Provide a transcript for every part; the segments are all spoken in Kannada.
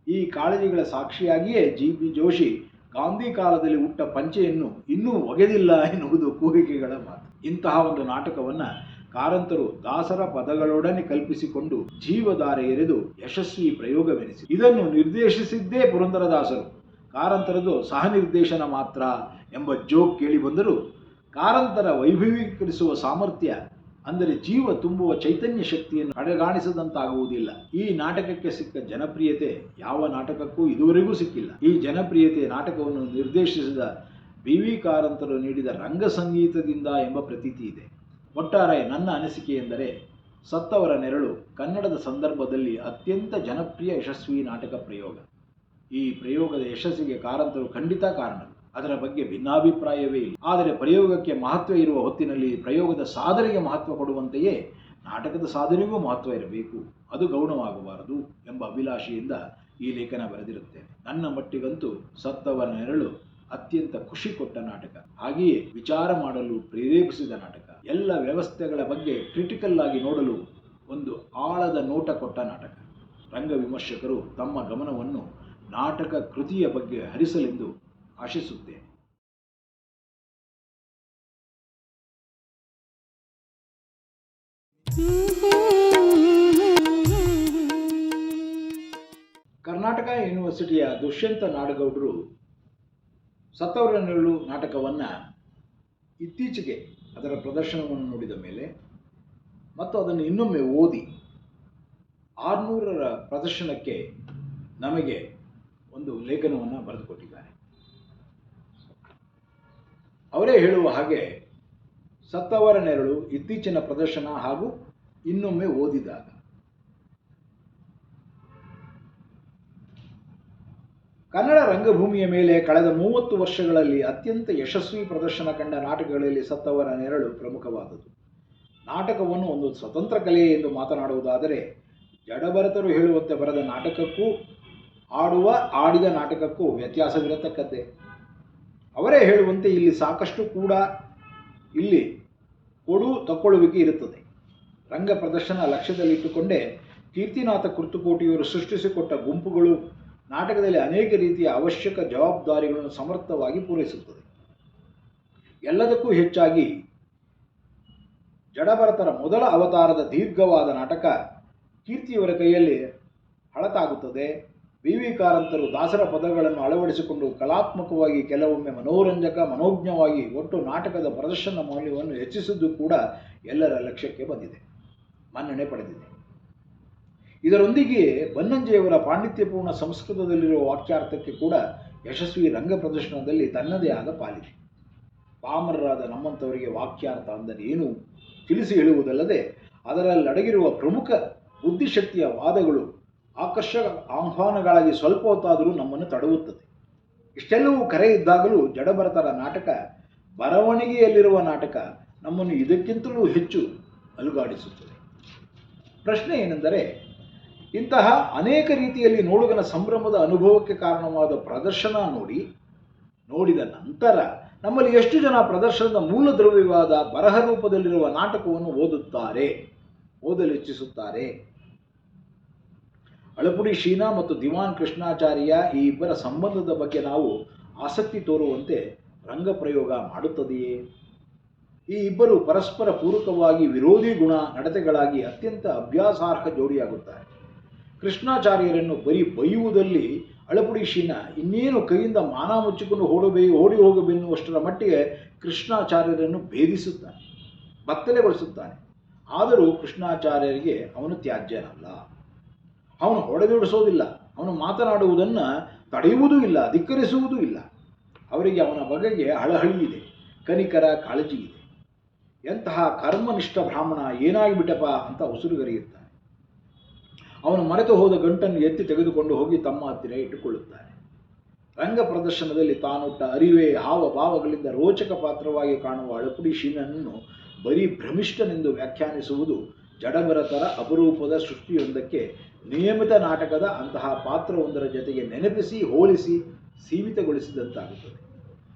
ಈ ಕಾಳಜಿಗಳ ಸಾಕ್ಷಿಯಾಗಿಯೇ ಜಿ.ಬಿ. ಜೋಶಿ ಗಾಂಧಿ ಕಾಲದಲ್ಲಿ ಹುಟ್ಟ ಪಂಚೆಯನ್ನು ಇನ್ನೂ ಒಗೆದಿಲ್ಲ ಎನ್ನುವುದು ಕೂಗಿಕೆಗಳ ಮಾತು. ಇಂತಹ ಒಂದು ನಾಟಕವನ್ನು ಕಾರಂತರು ದಾಸರ ಪದಗಳೊಡನೆ ಕಲ್ಪಿಸಿಕೊಂಡು ಜೀವಧಾರೆ ಎರೆದು ಯಶಸ್ವಿ ಪ್ರಯೋಗವೆನಿಸಿ ಇದನ್ನು ನಿರ್ದೇಶಿಸಿದ್ದೇ ಪುರಂದರದಾಸರು. ಕಾರಂತರದು ಸಹ ನಿರ್ದೇಶನ ಮಾತ್ರ ಎಂಬ ಜೋಕ್ ಕೇಳಿಬಂದರೂ ಕಾರಂತರ ವೈಭವೀಕರಿಸುವ ಸಾಮರ್ಥ್ಯ, ಅಂದರೆ ಜೀವ ತುಂಬುವ ಚೈತನ್ಯ ಶಕ್ತಿಯನ್ನು ಅಡಗಾಣಿಸದಂತಾಗುವುದಿಲ್ಲ. ಈ ನಾಟಕಕ್ಕೆ ಸಿಕ್ಕ ಜನಪ್ರಿಯತೆ ಯಾವ ನಾಟಕಕ್ಕೂ ಇದುವರೆಗೂ ಸಿಕ್ಕಿಲ್ಲ. ಈ ಜನಪ್ರಿಯತೆ ನಾಟಕವನ್ನು ನಿರ್ದೇಶಿಸಿದ ಬಿ.ವಿ. ಕಾರಂತರು ನೀಡಿದ ರಂಗ ಸಂಗೀತದಿಂದ ಎಂಬ ಪ್ರತೀತಿ ಇದೆ. ಒಟ್ಟಾರೆ ನನ್ನ ಅನಿಸಿಕೆ ಎಂದರೆ ಸತ್ತವರ ನೆರಳು ಕನ್ನಡದ ಸಂದರ್ಭದಲ್ಲಿ ಅತ್ಯಂತ ಜನಪ್ರಿಯ ಯಶಸ್ವಿ ನಾಟಕ ಪ್ರಯೋಗ. ಈ ಪ್ರಯೋಗದ ಯಶಸ್ಸಿಗೆ ಕಾರಂತರು ಖಂಡಿತ ಕಾರಣರು, ಅದರ ಬಗ್ಗೆ ಭಿನ್ನಾಭಿಪ್ರಾಯವೇ ಇಲ್ಲ. ಆದರೆ ಪ್ರಯೋಗಕ್ಕೆ ಮಹತ್ವ ಇರುವ ಹೊತ್ತಿನಲ್ಲಿ ಪ್ರಯೋಗದ ಸಾಧನೆಗೆ ಮಹತ್ವ ಕೊಡುವಂತೆಯೇ ನಾಟಕದ ಸಾಧನೆಗೂ ಮಹತ್ವ ಇರಬೇಕು, ಅದು ಗೌಣವಾಗಬಾರದು ಎಂಬ ಅಭಿಲಾಷೆಯಿಂದ ಈ ಲೇಖನ ಬರೆದಿರುತ್ತೇನೆ. ನನ್ನ ಮಟ್ಟಿಗಂತೂ ಸತ್ತವರ ನೆರಳು ಅತ್ಯಂತ ಖುಷಿ ಕೊಟ್ಟ ನಾಟಕ, ಹಾಗೆಯೇ ವಿಚಾರ ಮಾಡಲು ಪ್ರೇರೇಪಿಸಿದ ನಾಟಕ, ಎಲ್ಲ ವ್ಯವಸ್ಥೆಗಳ ಬಗ್ಗೆ ಕ್ರಿಟಿಕಲ್ ಆಗಿ ನೋಡಲು ಒಂದು ಆಳದ ನೋಟ ಕೊಟ್ಟ ನಾಟಕ. ರಂಗ ವಿಮರ್ಶಕರು ತಮ್ಮ ಗಮನವನ್ನು ನಾಟಕ ಕೃತಿಯ ಬಗ್ಗೆ ಹರಿಸಲೆಂದು ಆಶಿಸುತ್ತೇನೆ. ಕರ್ನಾಟಕ ಯೂನಿವರ್ಸಿಟಿಯ ದುಷ್ಯಂತ ನಾಡಗೌಡರು ಸತ್ತವರ ನೆರಳು ನಾಟಕವನ್ನು ಇತ್ತೀಚೆಗೆ ಅದರ ಪ್ರದರ್ಶನವನ್ನು ನೋಡಿದ ಮೇಲೆ ಮತ್ತು ಅದನ್ನು ಇನ್ನೊಮ್ಮೆ ಓದಿ 600ರ ಪ್ರದರ್ಶನಕ್ಕೆ ನಮಗೆ ಒಂದು ಲೇಖನವನ್ನು ಬರೆದುಕೊಟ್ಟಿದ್ದಾರೆ. ಅವರೇ ಹೇಳುವ ಹಾಗೆ ಸತ್ತವರ ನೆರಳು ಇತ್ತೀಚಿನ ಪ್ರದರ್ಶನ ಹಾಗೂ ಇನ್ನೊಮ್ಮೆ ಓದಿದಾಗ ಕನ್ನಡ ರಂಗಭೂಮಿಯ ಮೇಲೆ ಕಳೆದ 30 ವರ್ಷಗಳಲ್ಲಿ ಅತ್ಯಂತ ಯಶಸ್ವಿ ಪ್ರದರ್ಶನ ಕಂಡ ನಾಟಕಗಳಲ್ಲಿ ಸತ್ತವರ ನೆರಳು ಪ್ರಮುಖವಾದದ್ದು. ನಾಟಕವನ್ನು ಒಂದು ಸ್ವತಂತ್ರ ಕಲೆ ಎಂದು ಮಾತನಾಡುವುದಾದರೆ ಜಡಭರತರು ಹೇಳುವಂತೆ ಬರೆದ ನಾಟಕಕ್ಕೂ ಆಡಿದ ನಾಟಕಕ್ಕೂ ವ್ಯತ್ಯಾಸವಿರತಕ್ಕದ್ದೇ. ಅವರೇ ಹೇಳುವಂತೆ ಇಲ್ಲಿ ಸಾಕಷ್ಟು ಕೂಡ ಇಲ್ಲಿ ಕೊಡು ತಕ್ಕೊಳ್ಳುವಿಕೆ ಇರುತ್ತದೆ. ರಂಗ ಪ್ರದರ್ಶನ ಲಕ್ಷ್ಯದಲ್ಲಿಟ್ಟುಕೊಂಡೇ ಕೀರ್ತಿನಾಥ ಕುರ್ತಕೋಟಿಯವರು ಸೃಷ್ಟಿಸಿಕೊಟ್ಟ ಗುಂಪುಗಳು ನಾಟಕದಲ್ಲಿ ಅನೇಕ ರೀತಿಯ ಅವಶ್ಯಕ ಜವಾಬ್ದಾರಿಗಳನ್ನು ಸಮರ್ಥವಾಗಿ ಪೂರೈಸುತ್ತದೆ. ಎಲ್ಲದಕ್ಕೂ ಹೆಚ್ಚಾಗಿ ಜಡಭರತರ ಮೊದಲ ಅವತಾರದ ದೀರ್ಘವಾದ ನಾಟಕ ಕೀರ್ತಿಯವರ ಕೈಯಲ್ಲಿ ಹಳತಾಗುತ್ತದೆ. ವಿ.ವಿ. ಕಾರಂತರು ದಾಸರ ಪದಗಳನ್ನು ಅಳವಡಿಸಿಕೊಂಡು ಕಲಾತ್ಮಕವಾಗಿ ಕೆಲವೊಮ್ಮೆ ಮನೋಜ್ಞವಾಗಿ ಒಟ್ಟು ನಾಟಕದ ಪ್ರದರ್ಶನ ಮೌಲ್ಯವನ್ನು ಹೆಚ್ಚಿಸಿದ್ದು ಕೂಡ ಎಲ್ಲರ ಲಕ್ಷ್ಯಕ್ಕೆ ಬಂದಿದೆ, ಮನ್ನಣೆ ಪಡೆದಿದೆ. ಇದರೊಂದಿಗೆ ಬನ್ನಂಜೆಯವರ ಪಾಂಡಿತ್ಯಪೂರ್ಣ ಸಂಸ್ಕೃತದಲ್ಲಿರುವ ವಾಕ್ಯಾರ್ಥಕ್ಕೆ ಕೂಡ ಯಶಸ್ವಿ ರಂಗ ಪ್ರದರ್ಶನದಲ್ಲಿ ತನ್ನದೇ ಆದ ಪಾಲಿದೆ. ಪಾಮರರಾದ ನಮ್ಮಂಥವರಿಗೆ ವಾಕ್ಯಾರ್ಥ ಅಂದರೆ ಏನು ತಿಳಿಸಿ ಹೇಳುವುದಲ್ಲದೆ ಅದರಲ್ಲಿ ಅಡಗಿರುವ ಪ್ರಮುಖ ಬುದ್ಧಿಶಕ್ತಿಯ ವಾದಗಳು ಆಕರ್ಷಕ ಆಹ್ವಾನಗಳಾಗಿ ಸ್ವಲ್ಪ ಹೊತ್ತಾದರೂ ನಮ್ಮನ್ನು ತಡವುತ್ತದೆ. ಇಷ್ಟೆಲ್ಲವೂ ಕರೆ ಇದ್ದಾಗಲೂ ಜಡಭರತರ ನಾಟಕ, ಬರವಣಿಗೆಯಲ್ಲಿರುವ ನಾಟಕ ನಮ್ಮನ್ನು ಇದಕ್ಕಿಂತಲೂ ಹೆಚ್ಚು ಅಲುಗಾಡಿಸುತ್ತದೆ. ಪ್ರಶ್ನೆ ಏನೆಂದರೆ, ಇಂತಹ ಅನೇಕ ರೀತಿಯಲ್ಲಿ ನೋಡುಗನ ಸಂಭ್ರಮದ ಅನುಭವಕ್ಕೆ ಕಾರಣವಾದ ಪ್ರದರ್ಶನ ನೋಡಿದ ನಂತರ ನಮ್ಮಲ್ಲಿ ಎಷ್ಟು ಜನ ಪ್ರದರ್ಶನದ ಮೂಲ ದ್ರವ್ಯವಾದ ಬರಹ ರೂಪದಲ್ಲಿರುವ ನಾಟಕವನ್ನು ಓದಲು ಇಚ್ಛಿಸುತ್ತಾರೆ? ಅಳಪುಡಿ ಶೀನಾ ಮತ್ತು ದಿವಾನ್ ಕೃಷ್ಣಾಚಾರ್ಯ ಈ ಇಬ್ಬರ ಸಂಬಂಧದ ಬಗ್ಗೆ ನಾವು ಆಸಕ್ತಿ ತೋರುವಂತೆ ರಂಗಪ್ರಯೋಗ ಮಾಡುತ್ತದೆಯೇ? ಈ ಇಬ್ಬರು ಪರಸ್ಪರ ಪೂರಕವಾಗಿ ವಿರೋಧಿ ಗುಣ ನಡತೆಗಳಾಗಿ ಅತ್ಯಂತ ಅಭ್ಯಾಸಾರ್ಹ ಜೋಡಿಯಾಗುತ್ತಾರೆ. ಕೃಷ್ಣಾಚಾರ್ಯರನ್ನು ಬರೀ ಬೈಯುವುದಲ್ಲಿ ಅಳಪುಡಿ ಶೀನಾ ಇನ್ನೇನು ಕೈಯಿಂದ ಮಾನ ಮುಚ್ಚಿಕೊಂಡು ಓಡಿ ಹೋಗಬೇನ್ನುವಷ್ಟರ ಮಟ್ಟಿಗೆ ಕೃಷ್ಣಾಚಾರ್ಯರನ್ನು ಭೇದಿಸುತ್ತಾನೆ, ಬತ್ತಲೆಗೊಳಿಸುತ್ತಾನೆ. ಆದರೂ ಕೃಷ್ಣಾಚಾರ್ಯರಿಗೆ ಅವನು ತ್ಯಾಜ್ಯನಲ್ಲ. ಅವನು ಹೊಡೆದೊಡಿಸೋದಿಲ್ಲ, ಅವನು ಮಾತನಾಡುವುದನ್ನು ತಡೆಯುವುದೂ ಇಲ್ಲ, ಧಿಕ್ಕರಿಸುವುದೂ ಇಲ್ಲ. ಅವರಿಗೆ ಅವನ ಬಗೆಗೆ ಹಳಹಳಿ ಇದೆ, ಕನಿಕರ, ಕಾಳಜಿ ಇದೆ. ಎಂತಹ ಕರ್ಮನಿಷ್ಠ ಬ್ರಾಹ್ಮಣ ಏನಾಗಿಬಿಟ್ಟಪ್ಪ ಅಂತ ಉಸಿರುಗರೆಯುತ್ತಾನೆ. ಅವನು ಮರೆತು ಹೋದ ಗಂಟನ್ನು ಎತ್ತಿ ತೆಗೆದುಕೊಂಡು ಹೋಗಿ ತಮ್ಮ ಹತ್ತಿರ ಇಟ್ಟುಕೊಳ್ಳುತ್ತಾನೆ. ರಂಗ ಪ್ರದರ್ಶನದಲ್ಲಿ ತಾನುಟ್ಟ ಅರಿವೆ ಹಾವಭಾವಗಳಿಂದ ರೋಚಕ ಪಾತ್ರವಾಗಿ ಕಾಣುವ ಅಳಪುಡಿ ಶೀನನನ್ನು ಬರೀ ಭ್ರಮಿಷ್ಠನೆಂದು ವ್ಯಾಖ್ಯಾನಿಸುವುದು ಜಡಭರತರ ಅಪರೂಪದ ಸೃಷ್ಟಿಯೊಂದಕ್ಕೆ ನಿಯಮಿತ ನಾಟಕದ ಅಂತಹ ಪಾತ್ರವೊಂದರ ಜೊತೆಗೆ ನೆನಪಿಸಿ ಹೋಲಿಸಿ ಸೀಮಿತಗೊಳಿಸಿದಂತಾಗುತ್ತದೆ.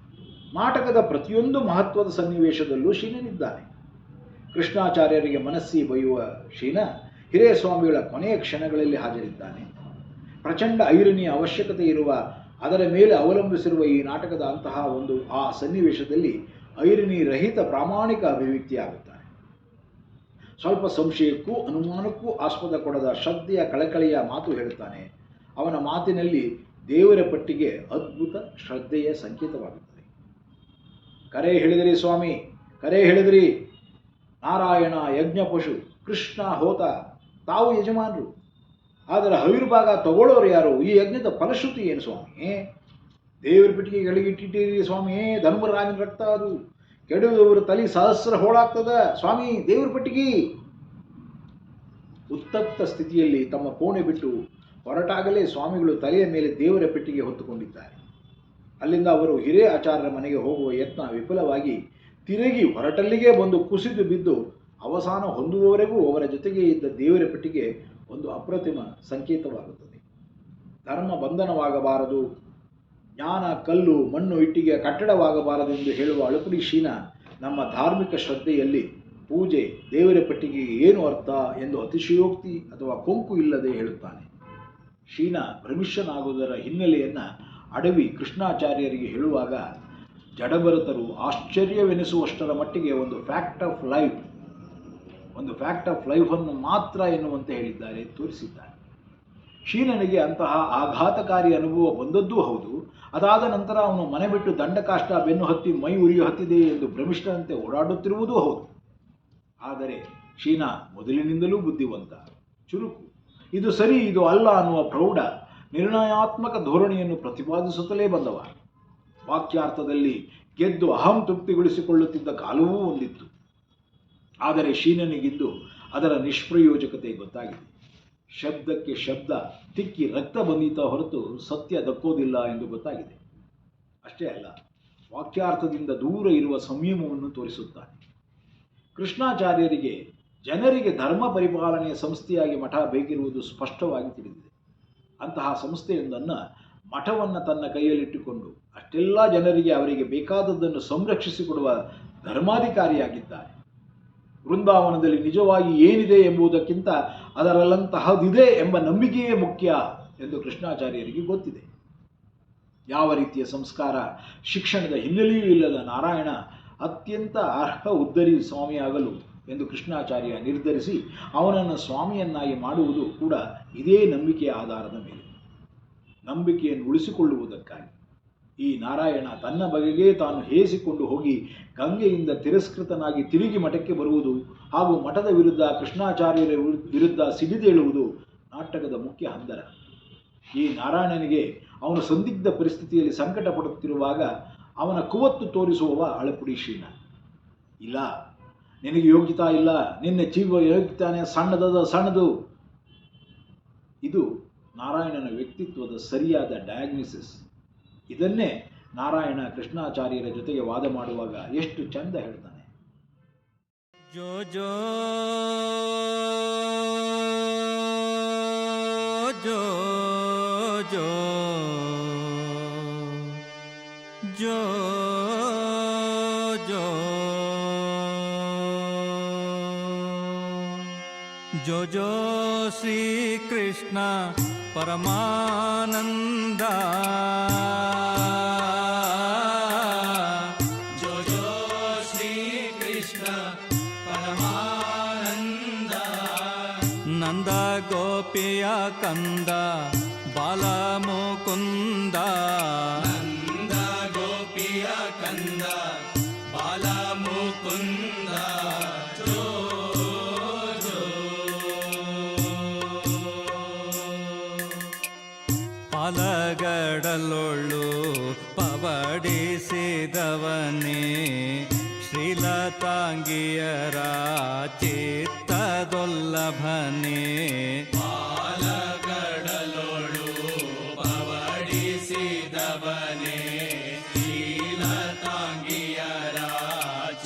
ನಾಟಕದ ಪ್ರತಿಯೊಂದು ಮಹತ್ವದ ಸನ್ನಿವೇಶದಲ್ಲೂ ಶೀನನಿದ್ದಾನೆ. ಕೃಷ್ಣಾಚಾರ್ಯರಿಗೆ ಮನಸ್ಸಿ ಬೈಯುವ ಶೀನ ಹಿರೇಸ್ವಾಮಿಗಳ ಕೊನೆಯ ಕ್ಷಣಗಳಲ್ಲಿ ಹಾಜರಿದ್ದಾನೆ. ಪ್ರಚಂಡ ಐರಣಿಯ ಅವಶ್ಯಕತೆ ಇರುವ, ಅದರ ಮೇಲೆ ಅವಲಂಬಿಸಿರುವ ಈ ನಾಟಕದ ಅಂತಹ ಒಂದು ಆ ಸನ್ನಿವೇಶದಲ್ಲಿ ಐರಣಿ ರಹಿತ ಪ್ರಾಮಾಣಿಕ ಅಭಿವ್ಯಕ್ತಿಯಾಗುತ್ತಾನೆ. ಸ್ವಲ್ಪ ಸಂಶಯಕ್ಕೂ ಅನುಮಾನಕ್ಕೂ ಆಸ್ಪದ ಕೊಡದ ಶ್ರದ್ಧೆಯ ಕಳಕಳಿಯ ಮಾತು ಹೇಳುತ್ತಾನೆ. ಅವನ ಮಾತಿನಲ್ಲಿ ದೇವರ ಪಟ್ಟಿಗೆ ಅದ್ಭುತ ಶ್ರದ್ಧೆಯ ಸಂಕೇತವಾಗುತ್ತದೆ. ಕರೆ ಹೇಳಿದಿರಿ ಸ್ವಾಮಿ, ಕರೆ ಹೇಳಿದಿರಿ. ನಾರಾಯಣ ಯಜ್ಞ ಪಶು, ಕೃಷ್ಣ ಹೋತ, ತಾವು ಯಜಮಾನರು. ಆದರೆ ಹವಿರ್ಭಾಗ ತಗೊಳ್ಳೋರು ಯಾರು? ಈ ಯಜ್ಞದ ಫಲಶ್ರುತಿ ಏನು ಸ್ವಾಮಿ? ದೇವರ ಪೆಟ್ಟಿಗೆ ಗಳಿಗಿಟ್ಟಿದ್ದೀರಿ ಸ್ವಾಮಿ, ಧರ್ಮರಾಜನ ರಕ್ತ ಅದು, ಕೆಡುವವರು ತಲೆ ಸಹಸ್ರ ಹೋಳಾಗ್ತದ ಸ್ವಾಮಿ, ದೇವರ ಪೆಟ್ಟಿಗೆ. ಉತ್ತಪ್ತ ಸ್ಥಿತಿಯಲ್ಲಿ ತಮ್ಮ ಕೋಣೆ ಬಿಟ್ಟು ಹೊರಟಾಗಲೇ ಸ್ವಾಮಿಗಳು ತಲೆಯ ಮೇಲೆ ದೇವರ ಪೆಟ್ಟಿಗೆ ಹೊತ್ತುಕೊಂಡಿದ್ದಾರೆ. ಅಲ್ಲಿಂದ ಅವರು ಹಿರೇ ಆಚಾರ್ಯರ ಮನೆಗೆ ಹೋಗುವ ಯತ್ನ ವಿಫಲವಾಗಿ ತಿರುಗಿ ಹೊರಟಲ್ಲಿಗೆ ಬಂದು ಕುಸಿದು ಬಿದ್ದು ಅವಸಾನ ಹೊಂದುವವರೆಗೂ ಅವರ ಜೊತೆಗೆ ಇದ್ದ ದೇವರ ಪೆಟ್ಟಿಗೆ ಒಂದು ಅಪ್ರತಿಮ ಸಂಕೇತವಾಗುತ್ತದೆ. ಧರ್ಮ ಬಂಧನವಾಗಬಾರದು, ಜ್ಞಾನ ಕಲ್ಲು ಮಣ್ಣು ಇಟ್ಟಿಗೆ ಕಟ್ಟಡವಾಗಬಾರದು ಎಂದು ಹೇಳುವ ಅಳುಪುಡಿ ಶೀನ ನಮ್ಮ ಧಾರ್ಮಿಕ ಶ್ರದ್ಧೆಯಲ್ಲಿ ಪೂಜೆ, ದೇವರ ಪೆಟ್ಟಿಗೆಗೆ ಏನು ಅರ್ಥ ಎಂದು ಅತಿಶಯೋಕ್ತಿ ಅಥವಾ ಕೊಂಕು ಇಲ್ಲದೆ ಹೇಳುತ್ತಾನೆ. ಶೀನ ಭ್ರಮಿಷ್ಠನಾಗುವುದರ ಹಿನ್ನೆಲೆಯನ್ನು ಅಡವಿ ಕೃಷ್ಣಾಚಾರ್ಯರಿಗೆ ಹೇಳುವಾಗ ಜಡಭರತರು ಆಶ್ಚರ್ಯವೆನಿಸುವಷ್ಟರ ಮಟ್ಟಿಗೆ ಒಂದು ಫ್ಯಾಕ್ಟ್ ಆಫ್ ಲೈಫನ್ನು ಮಾತ್ರ ಎನ್ನುವಂತೆ ಹೇಳಿದ್ದಾರೆ, ತೋರಿಸಿದ್ದಾರೆ. ಶೀನನಿಗೆ ಅಂತಹ ಆಘಾತಕಾರಿ ಅನುಭವ ಬಂದದ್ದೂ ಹೌದು. ಅದಾದ ನಂತರ ಅವನು ಮನೆ ಬಿಟ್ಟು ದಂಡಕಾಷ್ಟ ಬೆನ್ನು ಹತ್ತಿ ಮೈ ಉರಿಯು ಹತ್ತಿದೆ ಎಂದು ಭ್ರಮಿಷ್ಠನಂತೆ ಓಡಾಡುತ್ತಿರುವುದೂ ಹೌದು. ಆದರೆ ಶೀನ ಮೊದಲಿನಿಂದಲೂ ಬುದ್ಧಿವಂತ, ಚುರುಕು. ಇದು ಸರಿ, ಇದು ಅಲ್ಲ ಅನ್ನುವ ಪ್ರೌಢ ನಿರ್ಣಯಾತ್ಮಕ ಧೋರಣೆಯನ್ನು ಪ್ರತಿಪಾದಿಸುತ್ತಲೇ ಬಂದವ. ವಾಕ್ಯಾರ್ಥದಲ್ಲಿ ಗೆದ್ದು ಅಹಂ ತೃಪ್ತಿಗೊಳಿಸಿಕೊಳ್ಳುತ್ತಿದ್ದ ಕಾಲವೂ ಒಂದಿತ್ತು. ಆದರೆ ಶೀನನಿಗಿದ್ದು ಅದರ ನಿಷ್ಪ್ರಯೋಜಕತೆ ಗೊತ್ತಾಗಿದೆ. ಶಬ್ದಕ್ಕೆ ಶಬ್ದ ತಿಕ್ಕಿ ರಕ್ತ ಬಂದಿತ ಹೊರತು ಸತ್ಯ ದಕ್ಕೋದಿಲ್ಲ ಎಂದು ಗೊತ್ತಾಗಿದೆ. ಅಷ್ಟೇ ಅಲ್ಲ, ವಾಕ್ಯಾರ್ಥದಿಂದ ದೂರ ಇರುವ ಸಂಯಮವನ್ನು ತೋರಿಸುತ್ತಾನೆ. ಕೃಷ್ಣಾಚಾರ್ಯರಿಗೆ ಜನರಿಗೆ ಧರ್ಮ ಪರಿಪಾಲನೆಯ ಸಂಸ್ಥೆಯಾಗಿ ಮಠ ಬೇಕಿರುವುದು ಸ್ಪಷ್ಟವಾಗಿ ತಿಳಿದಿದೆ. ಅಂತಹ ಸಂಸ್ಥೆಯೊಂದನ್ನು, ಮಠವನ್ನು ತನ್ನ ಕೈಯಲ್ಲಿಟ್ಟುಕೊಂಡು ಅಷ್ಟೆಲ್ಲ ಜನರಿಗೆ ಅವರಿಗೆ ಬೇಕಾದದ್ದನ್ನು ಸಂರಕ್ಷಿಸಿಕೊಡುವ ಧರ್ಮಾಧಿಕಾರಿಯಾಗಿದ್ದಾರೆ. ವೃಂದಾವನದಲ್ಲಿ ನಿಜವಾಗಿ ಏನಿದೆ ಎಂಬುದಕ್ಕಿಂತ ಅದರಲ್ಲಂತಹದಿದೆ ಎಂಬ ನಂಬಿಕೆಯೇ ಮುಖ್ಯ ಎಂದು ಕೃಷ್ಣಾಚಾರ್ಯರಿಗೆ ಗೊತ್ತಿದೆ. ಯಾವ ರೀತಿಯ ಸಂಸ್ಕಾರ ಶಿಕ್ಷಣದ ಹಿನ್ನೆಲೆಯೂ ಇಲ್ಲದ ನಾರಾಯಣ ಅತ್ಯಂತ ಅರ್ಹ ಉದ್ದರಿ ಸ್ವಾಮಿಯಾಗಲು ಎಂದು ಕೃಷ್ಣಾಚಾರ್ಯ ನಿರ್ಧರಿಸಿ ಅವನನ್ನು ಸ್ವಾಮಿಯನ್ನಾಗಿ ಮಾಡುವುದು ಕೂಡ ಇದೇ ನಂಬಿಕೆಯ ಆಧಾರದ ಮೇಲೆ. ನಂಬಿಕೆಯನ್ನು ಉಳಿಸಿಕೊಳ್ಳುವುದಕ್ಕಾಗಿ ಈ ನಾರಾಯಣ ತನ್ನ ಬಗೆಗೆ ತಾನು ಹೇಸಿಕೊಂಡು ಹೋಗಿ ಗಂಗೆಯಿಂದ ತಿರಸ್ಕೃತನಾಗಿ ತಿರುಗಿ ಮಠಕ್ಕೆ ಬರುವುದು ಹಾಗೂ ಮಠದ ವಿರುದ್ಧ ಕೃಷ್ಣಾಚಾರ್ಯರ ವಿರುದ್ಧ ಸಿಡಿದೇಳುವುದು ನಾಟಕದ ಮುಖ್ಯ ಹಂದರ. ಈ ನಾರಾಯಣನಿಗೆ ಅವನು ಸಂದಿಗ್ಧ ಪರಿಸ್ಥಿತಿಯಲ್ಲಿ ಸಂಕಟ ಪಡುತ್ತಿರುವಾಗ ಅವನ ಕುವತ್ತು ತೋರಿಸುವವ ಅಳಪುಡಿ ಶೀನ. ಇಲ್ಲ, ನಿನಗೆ ಯೋಗ್ಯತಾ ಇಲ್ಲ, ನಿನ್ನೆ ಜೀವ ಯೋಗ್ಯತಾನೆ ಸಣ್ಣದು. ಇದು ನಾರಾಯಣನ ವ್ಯಕ್ತಿತ್ವದ ಸರಿಯಾದ ಡಯಾಗ್ನಿಸಿಸ್. ಇದನ್ನೇ ನಾರಾಯಣ ಕೃಷ್ಣಾಚಾರ್ಯರ ಜೊತೆಗೆ ವಾದ ಮಾಡುವಾಗ ಎಷ್ಟು ಚಂದ ಹೇಳ್ತಾನೆ. ಜೋ ಜೋ ಜೋ ಜೋ ಜೋ ಜೋ ಜೋ ಜೋ ಶ್ರೀ ಕೃಷ್ಣ ಪರಮಾನಂದ, ಜೋ ಜೋ ಶ್ರೀ ಕೃಷ್ಣ ಪರಮಾನಂದ, ನಂದ ಗೋಪಿಯ ಕಂದ ಬಾಲ ಮುಕುಂದ, ನಂದ ಗೋಪಿಯ ಕಂದ ಬಾಲ ಮುಕುಂದ, ಜೋ ಜೋ ಪಾಲಗಡಲೊಳ್ಳು ಪವಡಿಸಿದವನೇ ಶ್ರೀಲತಾಂಗಿಯರ ಚಿತ್ತದೊಲ್ಲಭನೇ, ಪಾಲಗಡಲೊಳು ಪವಡಿಸಿದವನೇ ಶ್ರೀಲತಾಂಗಿಯರ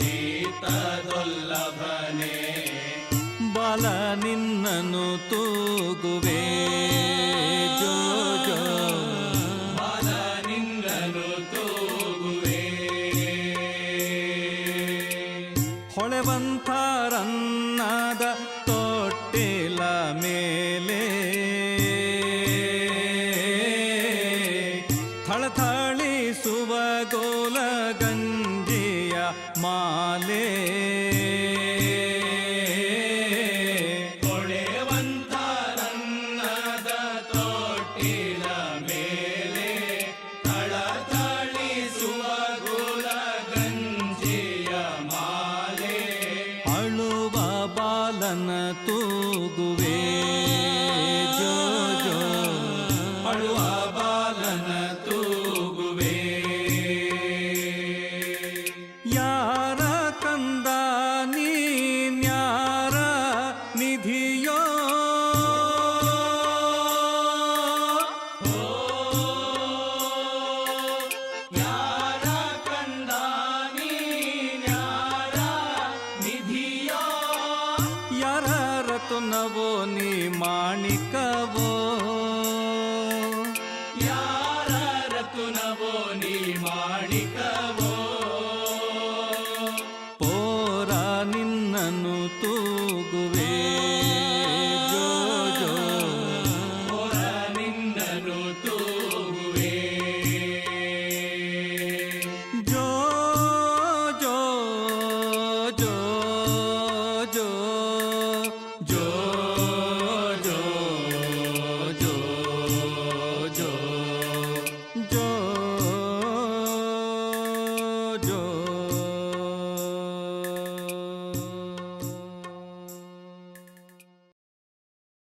ಚಿತ್ತದೊಲ್ಲಭನೇ, ಬಾಲ ನಿನ್ನನು ತೂಗುವೆ ಜೋ ಜೋ, ಬಾಲ ನಿನ್ನನು ತೂಗುವೆ, ಹೊಳೆವಂತರನ್ನದ ತೊಟ್ಟಿಲ ಮೇಲೆ ಬಾಲನ ತೂಗುವೆ ಜೋ ಜೋ ಅಳುವ ಬಾಲನ ತೂಗುವೆ ಯಾರ ಕಂದ ನೀನ್ಯಾರ ನಿಧಿಯೋ ಯಾರ ಕಂದ ನೀನ್ಯಾರ ನಿಧಿಯೋ ಯಾರ ರತುನವೋ ನೀ ಮಾಣಿಕವೋ ಯಾರ ರತುನವೋ ನೀ ಮಾಣಿಕ